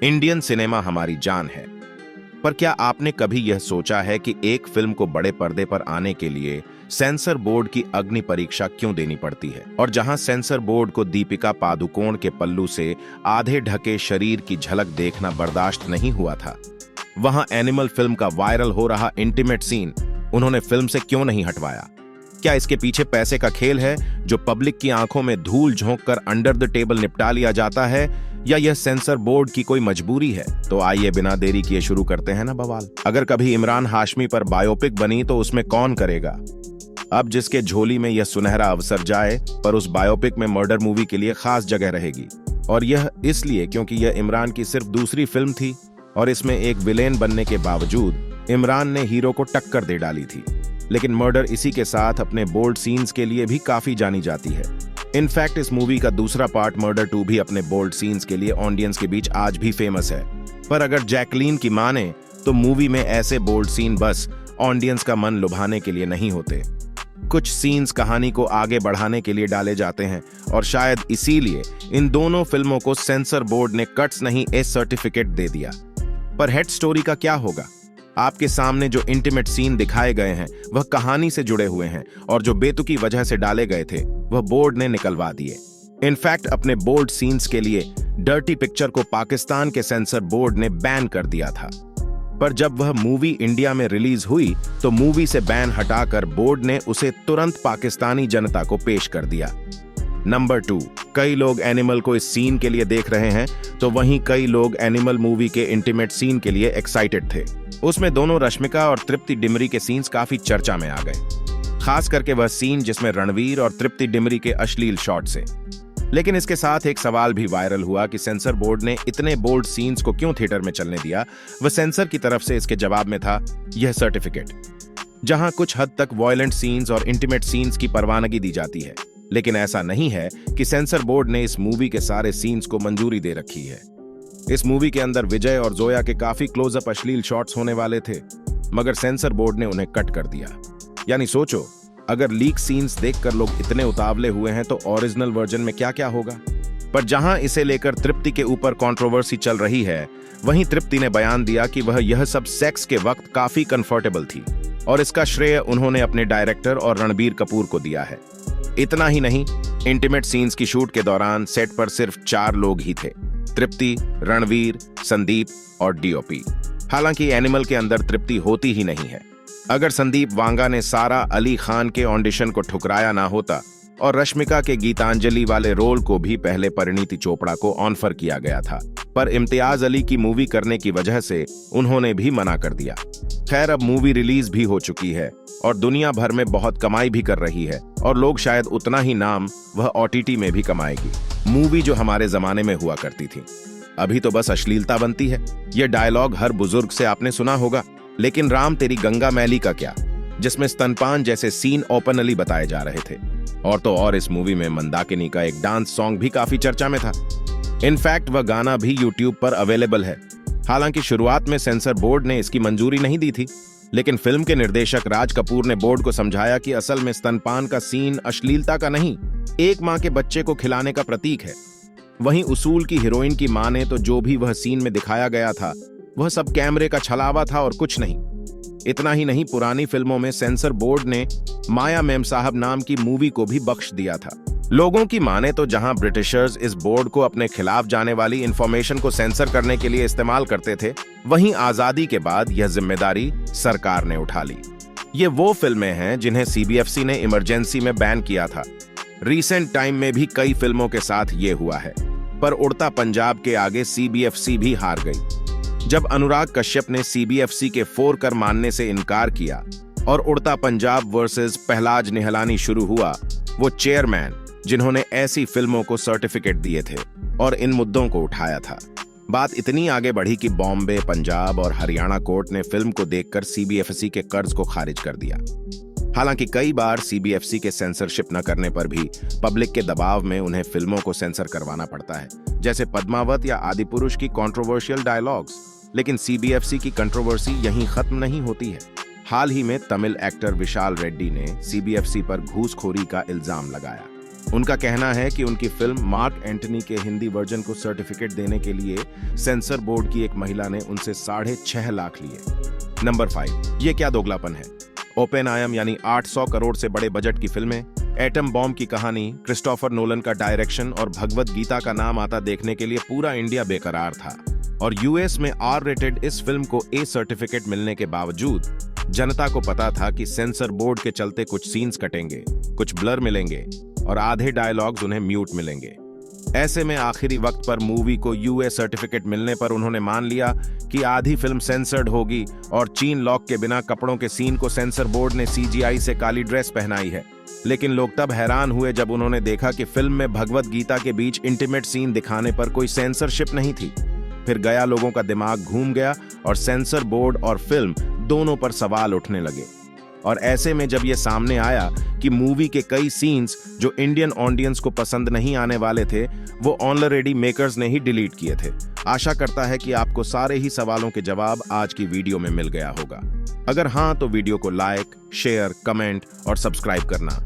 Indian cinema हमारी जान है। पर क्या आपने कभी यह सोचा है कि एक फिल्म को बड़े पर्दे पर आने के लिए सेंसर बोर्ड की अग्नि परीक्षा क्यों देनी पड़ती है? और जहां सेंसर बोर्ड को दीपिका पादुकोण के पल्लू से आधे ढके शरीर की झलक देखना बर्दाश्त नहीं हुआ था, वहां एनिमल फिल्म का वायरल हो रहा इंटीमेट सीन उन्होंने फिल्म से क्यों नहीं हटवाया? क्या इसके पीछे पैसे का खेल है जो पब्लिक की आंखों में धूल झोंक कर अंडर द टेबल निपटा लिया जाता है, या यह सेंसर बोर्ड की कोई मजबूरी है? तो आइए बिना देरी किए शुरू करते हैं ना बवाल। अगर कभी इमरान हाशमी पर बायोपिक बनी तो उसमें कौन करेगा? अब जिसके झोली में यह सुनहरा अवसर जाए, पर उस बायोपिक में मर्डर मूवी के लिए खास जगह रहेगी। और यह इसलिए क्योंकि यह इमरान की सिर्फ दूसरी फिल्म थी और इसमें एक विलेन बनने के बावजूद इमरान ने हीरो को टक्कर दे डाली थी। लेकिन मर्डर इसी के साथ अपने बोल्ड सीन्स के लिए भी काफी जानी जाती है। इनफैक्ट इस मूवी का दूसरा पार्ट मर्डर 2 भी अपने बोल्ड सीन्स के लिए ऑडियंस के बीच आज भी फेमस है। पर अगर जैकलीन की माने तो मूवी में ऐसे बोल्ड सीन बस ऑडियंस का मन लुभाने के लिए नहीं होते। कुछ सीन्स कहानी को आगे बढ़ाने के लिए डाले जाते हैं और शायद इसीलिए इन दोनों फिल्मों को सेंसर बोर्ड ने कट्स नहीं ए सर्टिफिकेट दे दिया। पर हेड स्टोरी का क्या होगा? आपके सामने जो इंटीमेट सीन दिखाए गए हैं वह कहानी से जुड़े हुए हैं, और जो बेतुकी वजह से डाले गए थे वह बोर्ड ने निकलवा दिए। इनफैक्ट अपने बोल्ड सीन्स के लिए डर्टी पिक्चर को पाकिस्तान के सेंसर बोर्ड ने बैन कर दिया था। पर जब वह मूवी इंडिया में रिलीज हुई तो मूवी से बैन हटाकर बोर्ड ने उसे तुरंत पाकिस्तानी जनता को पेश कर दिया। नंबर 2, कई लोग एनिमल को इस सीन के लिए देख रहे हैं तो वहीं कई लोग एनिमल मूवी के इंटीमेट सीन के लिए एक्साइटेड थे। उसमें दोनों रश्मिका और तृप्ति डिमरी के सीन्स काफी चर्चा में आ गए, खास करके वह सीन जिसमें रणवीर और तृप्ति डिमरी के अश्लील शॉट से। लेकिन इसके साथ एक सवाल भी वायरल हुआ कि सेंसर बोर्ड ने इतने बोल्ड सीन्स को क्यों थिएटर में चलने दिया। वह सेंसर की तरफ से इसके जवाब में था यह सर्टिफिकेट, जहां कुछ हद तक वॉयलेंट सीन्स और इंटीमेट सीन्स की परवानगी दी जाती है। लेकिन ऐसा नहीं है कि सेंसर बोर्ड ने इस मूवी के सारे सीन्स को मंजूरी दे रखी है। इस मूवी के अंदर विजय और जोया के काफी क्लोजअप अश्लील शॉट्स होने वाले थे, मगर सेंसर बोर्ड ने उन्हें कट कर दिया। यानी सोचो, अगर लीक सीन्स देखकर लोग इतने उतावले हुए हैं तो ओरिजिनल वर्जन में क्या क्या होगा। पर जहां इसे लेकर तृप्ति के ऊपर कंट्रोवर्सी चल रही है, वहीं तृप्ति ने बयान दिया कि वह यह सब सेक्स के वक्त काफी कंफर्टेबल थी और इसका श्रेय उन्होंने अपने डायरेक्टर और रणबीर कपूर को दिया है। इतना ही नहीं, इंटीमेट सीन्स की शूट के दौरान सेट पर सिर्फ 4 लोग ही थे, तृप्ति, रणवीर, संदीप और डीओपी। हालांकि एनिमल के अंदर तृप्ति होती ही नहीं है। अगर संदीप वांगा ने सारा अली खान के ऑडिशन को ठुकराया ना होता और रश्मिका के गीतांजलि वाले रोल को भी पहले परिणीति चोपड़ा को ऑफर किया गया था, पर इम्तियाज अली की मूवी करने की वजह से उन्होंने भी मना कर दिया। खैर, अब मूवी रिलीज भी हो चुकी है और दुनिया भर में बहुत कमाई भी कर रही है, और लोग शायद उतना ही नाम वह ओटीटी में भी कमाएगी। मूवी जो हमारे जमाने में हुआ करती थी, अभी तो बस अश्लीलता बनती है। यह डायलॉग हर बुजुर्ग से आपने सुना होगा। लेकिन राम तेरी गंगा मैली का क्या, जिसमें स्तनपान जैसे सीन ओपनली बताए जा रहे थे। और तो और इस मूवी में मंदाकिनी का एक डांस सॉन्ग भी काफी चर्चा में था। इनफैक्ट वह गाना भी यूट्यूब पर अवेलेबल है। हालांकि शुरुआत में सेंसर बोर्ड ने इसकी मंजूरी नहीं दी थी, लेकिन फिल्म के निर्देशक राज कपूर ने बोर्ड को समझाया कि असल में स्तनपान का सीन अश्लीलता का नहीं, एक मां के बच्चे को खिलाने का प्रतीक है। वहीं उसूल की हीरोइन की माने तो जो भी वह सीन में दिखाया गया था वह सब कैमरे का छलावा था और कुछ नहीं। इतना ही नहीं, पुरानी फिल्मों में सेंसर बोर्ड ने माया मेम साहब नाम की मूवी को भी बख्श दिया था। लोगों की माने तो जहां ब्रिटिशर्स इस बोर्ड को अपने खिलाफ जाने वाली इंफॉर्मेशन को सेंसर करने के लिए इस्तेमाल करते थे, वहीं आजादी के बाद यह जिम्मेदारी सरकार ने उठा ली। ये वो फिल्में हैं जिन्हें सीबीएफसी ने इमरजेंसी में बैन किया था। रिसेंट टाइम में भी कई फिल्मों के साथ ये हुआ है, पर उड़ता पंजाब के आगे सीबीएफसी भी हार गई। जब अनुराग कश्यप ने सीबीएफसी के 4 कर मानने से इनकार किया और उड़ता पंजाब वर्सेस पहलाज निहलानी शुरू हुआ, वो चेयरमैन जिन्होंने ऐसी फिल्मों को सर्टिफिकेट दिए थे और इन मुद्दों को उठाया था, बात इतनी आगे बढ़ी कि बॉम्बे, पंजाब और हरियाणा कोर्ट ने फिल्म को देखकर सीबीएफसी के कर्ज को खारिज कर दिया। हालांकि कई बार सीबीएफसी के सेंसरशिप न करने पर भी पब्लिक के दबाव में उन्हें फिल्मों को सेंसर करवाना पड़ता है, जैसे पद्मावत या आदिपुरुष की कंट्रोवर्शियल डायलॉग्स। लेकिन सीबीएफसी की कंट्रोवर्सी यहीं खत्म नहीं होती है। हाल ही में तमिल एक्टर विशाल रेड्डी ने सीबीएफसी पर घूसखोरी का इल्जाम लगाया। उनका कहना है कि उनकी फिल्म मार्क एंटनी के हिंदी वर्जन को सर्टिफिकेट देने के लिए सेंसर बोर्ड की एक महिला ने उनसे 6.5 लाख लिए। नंबर 5, ये क्या दोगलापन है। ओपेनहाइमर यानी 800 करोड़ से बड़े बजट की फिल्में, एटम बॉम्ब की कहानी, क्रिस्टोफर नोलन का डायरेक्शन और भगवत गीता का नाम आता देखने के लिए पूरा इंडिया बेकरार था। और यूएस में आर रेटेड इस फिल्म को ए सर्टिफिकेट मिलने के बावजूद जनता को पता था कि सेंसर बोर्ड के चलते कुछ सीन्स कटेंगे, कुछ ब्लर मिलेंगे और आधे डायलॉग्स उन्हें म्यूट मिलेंगे। ऐसे में आखिरी वक्त पर मूवी को यूए सर्टिफिकेट मिलने पर उन्होंने मान लिया कि आधी फिल्म सेंसर्ड होगी और चीन लॉक के बिना कपड़ों के सीन को सेंसर बोर्ड ने सीजीआई से काली ड्रेस पहनाई है। लेकिन लोग तब हैरान हुए जब उन्होंने देखा कि फिल्म में भगवत गीता के बीच इंटीमेट सीन दिखाने पर कोई सेंसरशिप नहीं थी। फिर गया लोगों का दिमाग घूम गया और सेंसर बोर्ड और फिल्म दोनों पर सवाल उठने लगे। और ऐसे में जब ये सामने आया कि मूवी के कई सीन्स जो इंडियन ऑडियंस को पसंद नहीं आने वाले थे वो ऑलरेडी मेकर्स ने ही डिलीट किए थे। आशा करता है कि आपको सारे ही सवालों के जवाब आज की वीडियो में मिल गया होगा। अगर हाँ तो वीडियो को लाइक, शेयर, कमेंट और सब्सक्राइब करना